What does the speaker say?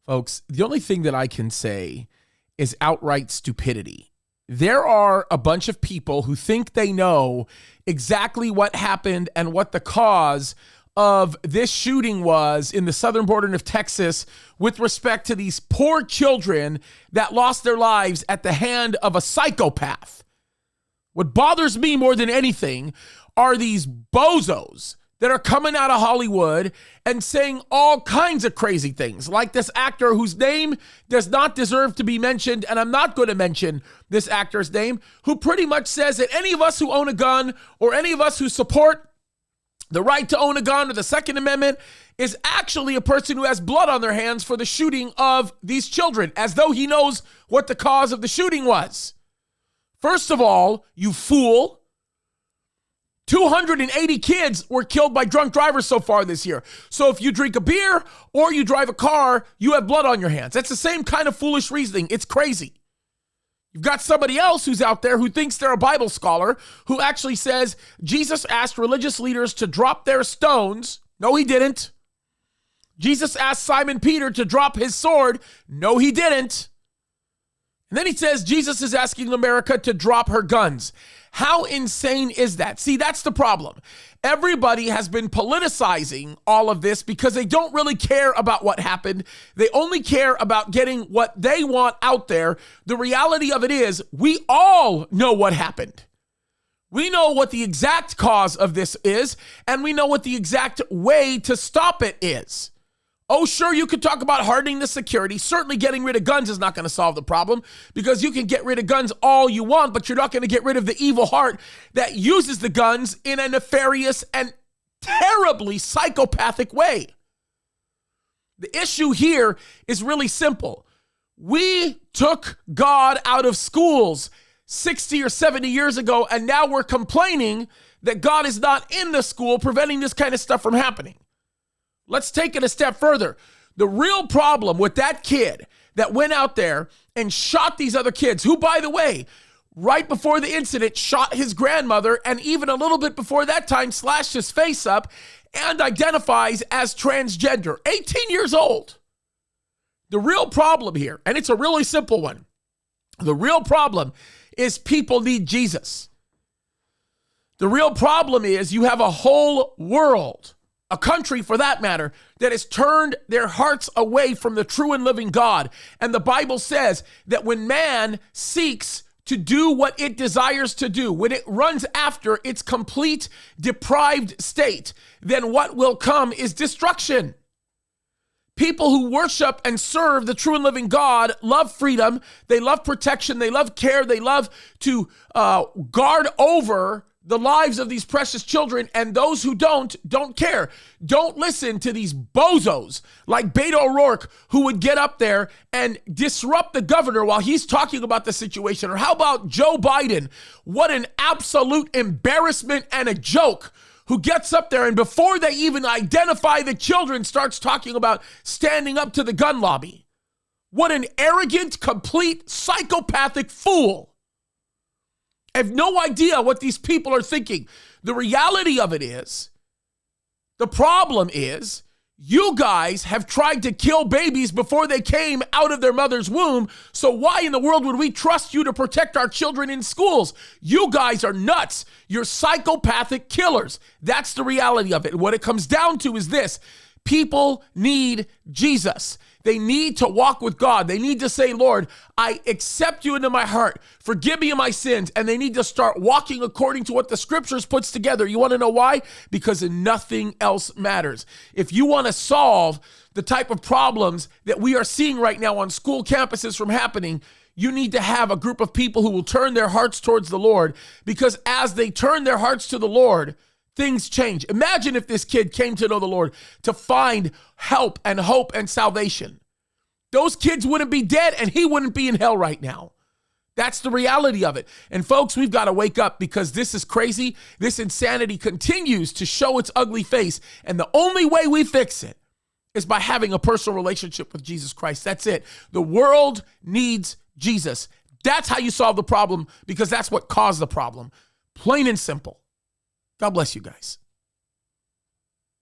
Folks, the only thing that I can say is outright stupidity. There are a bunch of people who think they know exactly what happened and what the cause of this shooting was in the southern border of Texas with respect to these poor children that lost their lives at the hand of a psychopath. What bothers me more than anything are these bozos that are coming out of Hollywood and saying all kinds of crazy things, like this actor whose name does not deserve to be mentioned, and I'm not going to mention this actor's name, who pretty much says that any of us who own a gun or any of us who support the right to own a gun or the Second Amendment is actually a person who has blood on their hands for the shooting of these children, as though he knows what the cause of the shooting was. First of all, you fool, 280 kids were killed by drunk drivers so far this year. So if you drink a beer or you drive a car, you have blood on your hands. That's the same kind of foolish reasoning. It's crazy. You've got somebody else who's out there who thinks they're a Bible scholar who actually says Jesus asked religious leaders to drop their stones. No, he didn't. Jesus asked Simon Peter to drop his sword. No, he didn't. And then he says Jesus is asking America to drop her guns. How insane is that? See, that's the problem. Everybody has been politicizing all of this because they don't really care about what happened. They only care about getting what they want out there. The reality of it is we all know what happened. We know what the exact cause of this is, and we know what the exact way to stop it is. Oh, sure, you could talk about hardening the security. Certainly getting rid of guns is not going to solve the problem because you can get rid of guns all you want, but you're not going to get rid of the evil heart that uses the guns in a nefarious and terribly psychopathic way. The issue here is really simple. We took God out of schools 60 or 70 years ago, and now we're complaining that God is not in the school preventing this kind of stuff from happening. Let's take it a step further. The real problem with that kid that went out there and shot these other kids, who, by the way, right before the incident, shot his grandmother, and even a little bit before that time, slashed his face up and identifies as transgender, 18 years old. The real problem here, and it's a really simple one, the real problem is people need Jesus. The real problem is you have a whole world, a country for that matter, that has turned their hearts away from the true and living God. And the Bible says that when man seeks to do what it desires to do, when it runs after its complete deprived state, then what will come is destruction. People who worship and serve the true and living God love freedom, they love protection, they love care, they love to guard over the lives of these precious children, and those who don't care. Don't listen to these bozos like Beto O'Rourke who would get up there and disrupt the governor while he's talking about the situation. Or how about Joe Biden? What an absolute embarrassment and a joke, who gets up there and before they even identify the children starts talking about standing up to the gun lobby. What an arrogant, complete, psychopathic fool. I have no idea what these people are thinking. The reality of it is, the problem is, you guys have tried to kill babies before they came out of their mother's womb, so why in the world would we trust you to protect our children in schools? You guys are nuts. You're psychopathic killers. That's the reality of it. What it comes down to is this: people need Jesus. They need to walk with God. They need to say, Lord, I accept you into my heart. Forgive me of my sins. And they need to start walking according to what the scriptures puts together. You want to know why? Because nothing else matters. If you want to solve the type of problems that we are seeing right now on school campuses from happening, you need to have a group of people who will turn their hearts towards the Lord, because as they turn their hearts to the Lord, things change. Imagine if this kid came to know the Lord, to find help and hope and salvation. Those kids wouldn't be dead and he wouldn't be in hell right now. That's the reality of it. And folks, we've got to wake up, because this is crazy. This insanity continues to show its ugly face. And the only way we fix it is by having a personal relationship with Jesus Christ. That's it. The world needs Jesus. That's how you solve the problem, because that's what caused the problem. Plain and simple. God bless you guys.